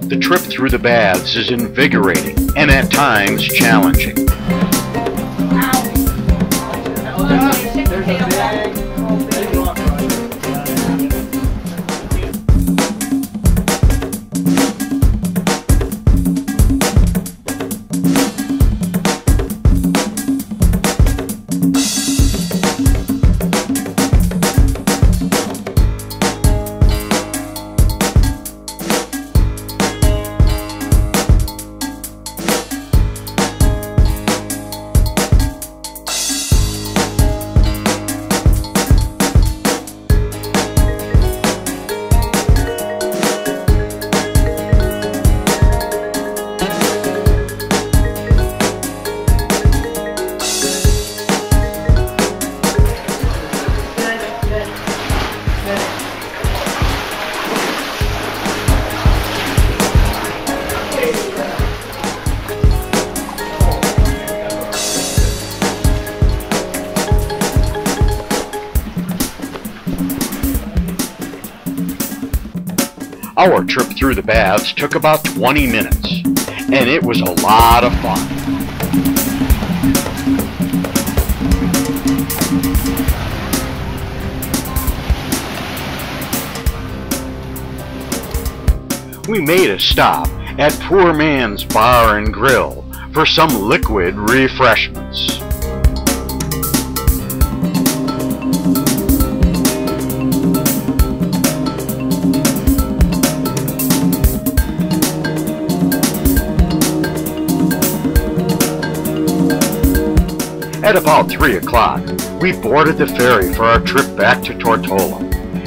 The trip through the baths is invigorating and at times challenging. Our trip through the baths took about 20 minutes, and it was a lot of fun. We made a stop at Poor Man's Bar and Grill for some liquid refreshments. At about 3 o'clock, we boarded the ferry for our trip back to Tortola,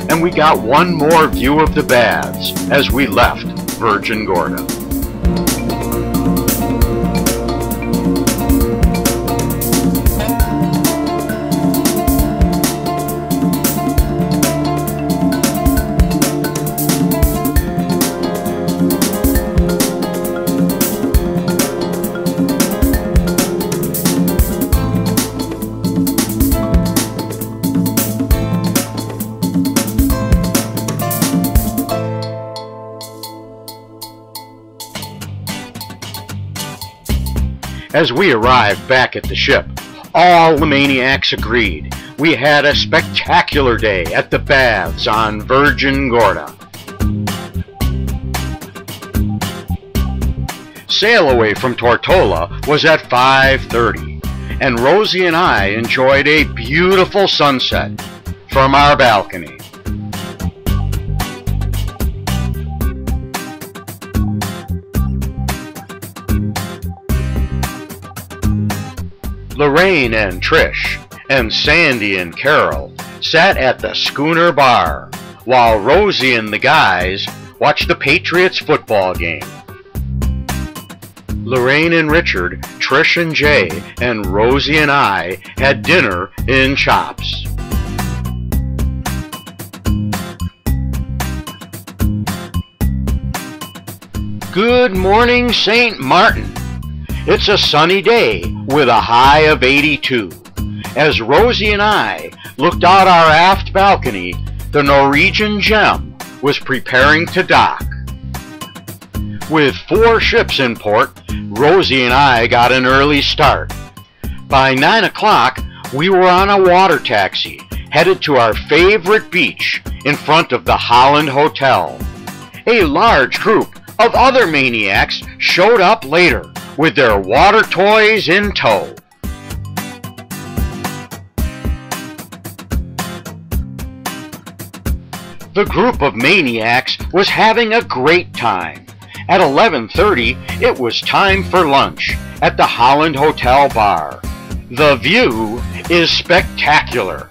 and we got one more view of the baths as we left Virgin Gorda. As we arrived back at the ship, all the maniacs agreed we had a spectacular day at the baths on Virgin Gorda. Sail away from Tortola was at 5:30, and Rosie and I enjoyed a beautiful sunset from our balcony. Lorraine and Trish and Sandy and Carol sat at the Schooner Bar, while Rosie and the guys watched the Patriots football game. Lorraine and Richard, Trish and Jay, and Rosie and I had dinner in Chops. Good morning, St. Maarten. It's a sunny day with a high of 82. As Rosie and I looked out our aft balcony, the Norwegian Gem was preparing to dock. With 4 ships in port, Rosie and I got an early start. By 9 o'clock, we were on a water taxi, headed to our favorite beach in front of the Holland Hotel. A large group of other maniacs showed up later with their water toys in tow. The group of maniacs was having a great time. At 11:30, it was time for lunch at the Holland Hotel bar. The view is spectacular.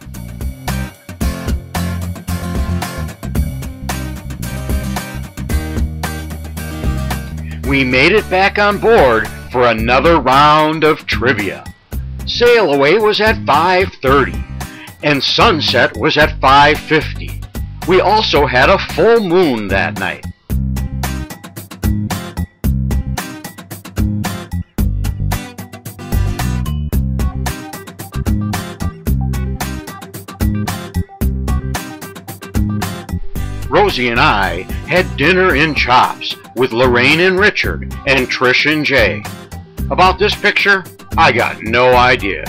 We made it back on board for another round of trivia. Sail away was at 5:30, and sunset was at 5:50. We also had a full moon that night. Rosie and I had dinner in Chops with Lorraine and Richard and Trish and Jay. About this picture, I got no idea.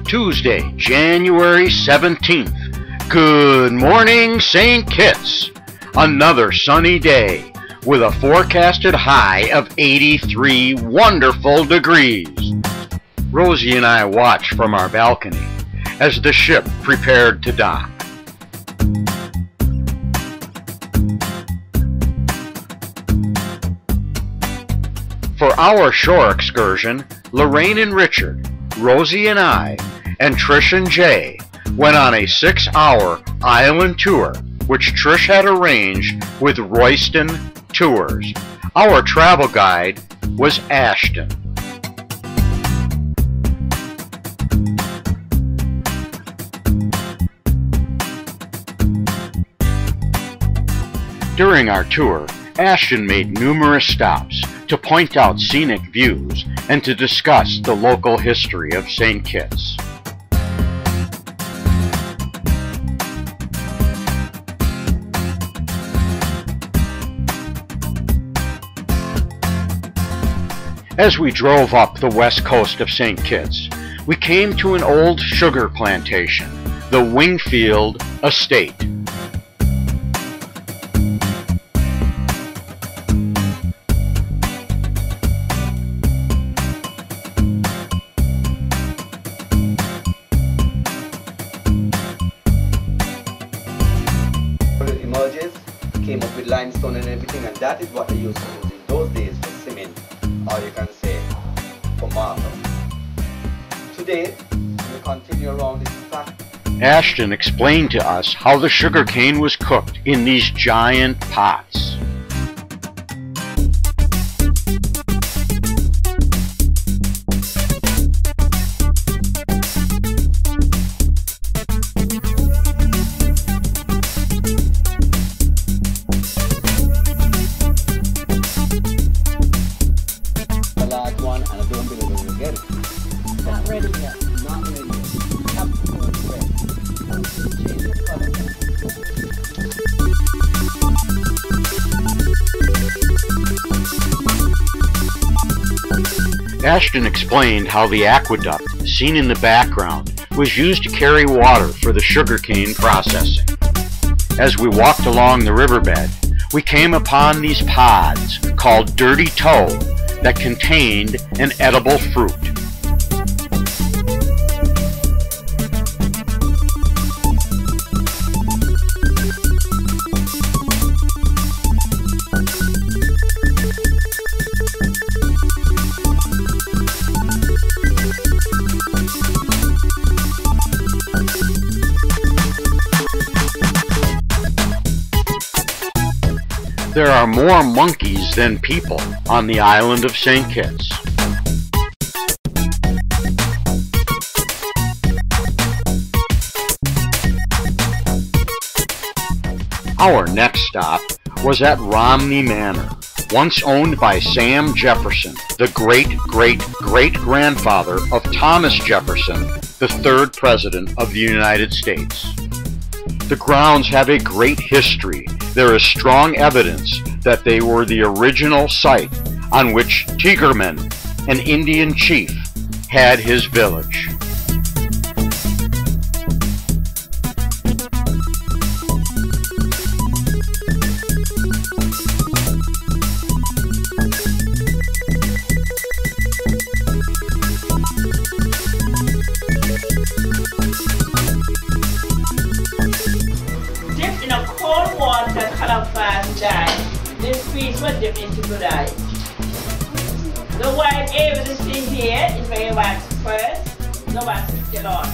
Tuesday, January 17th. Good morning, St. Kitts. Another sunny day with a forecasted high of 83 wonderful degrees. Rosie and I watched from our balcony as the ship prepared to dock. For our shore excursion, Lorraine and Richard, Rosie and I, and Trish and Jay went on a 6-hour island tour, which Trish had arranged with Royston Tours. Our travel guide was Ashton. During our tour, Ashton made numerous stops to point out scenic views and to discuss the local history of St. Kitts. As we drove up the west coast of St. Kitts, we came to an old sugar plantation, the Wingfield Estate. It emerges, came up with limestone and everything, and that is what they used to use in those days for cement, or you can say for marble. Today, we continue around this fact. Ashton explained to us how the sugar cane was cooked in these giant pots. Not ready yet. Not ready yet. Ashton explained how the aqueduct, seen in the background, was used to carry water for the sugarcane processing. As we walked along the riverbed, we came upon these pods called dirty toe that contained an edible fruit. There are more monkeys than people on the island of St. Kitts. Our next stop was at Romney Manor, once owned by Sam Jefferson, the great-great-great-grandfather of Thomas Jefferson, the third President of the United States. The grounds have a great history. There is strong evidence that they were the original site on which Tigerman, an Indian chief, had his village. Dipped in a cold water, color fast dye. This piece was dipped into good eye. The white area you see here is very white first. The wax is still on.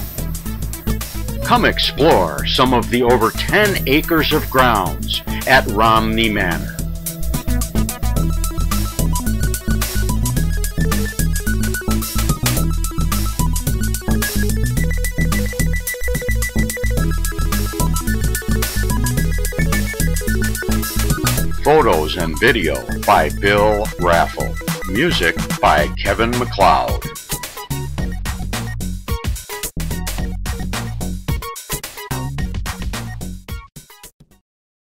Come explore some of the over 10 acres of grounds at Romney Manor. Photos and video by Bill Raffel. Music by Kevin MacLeod.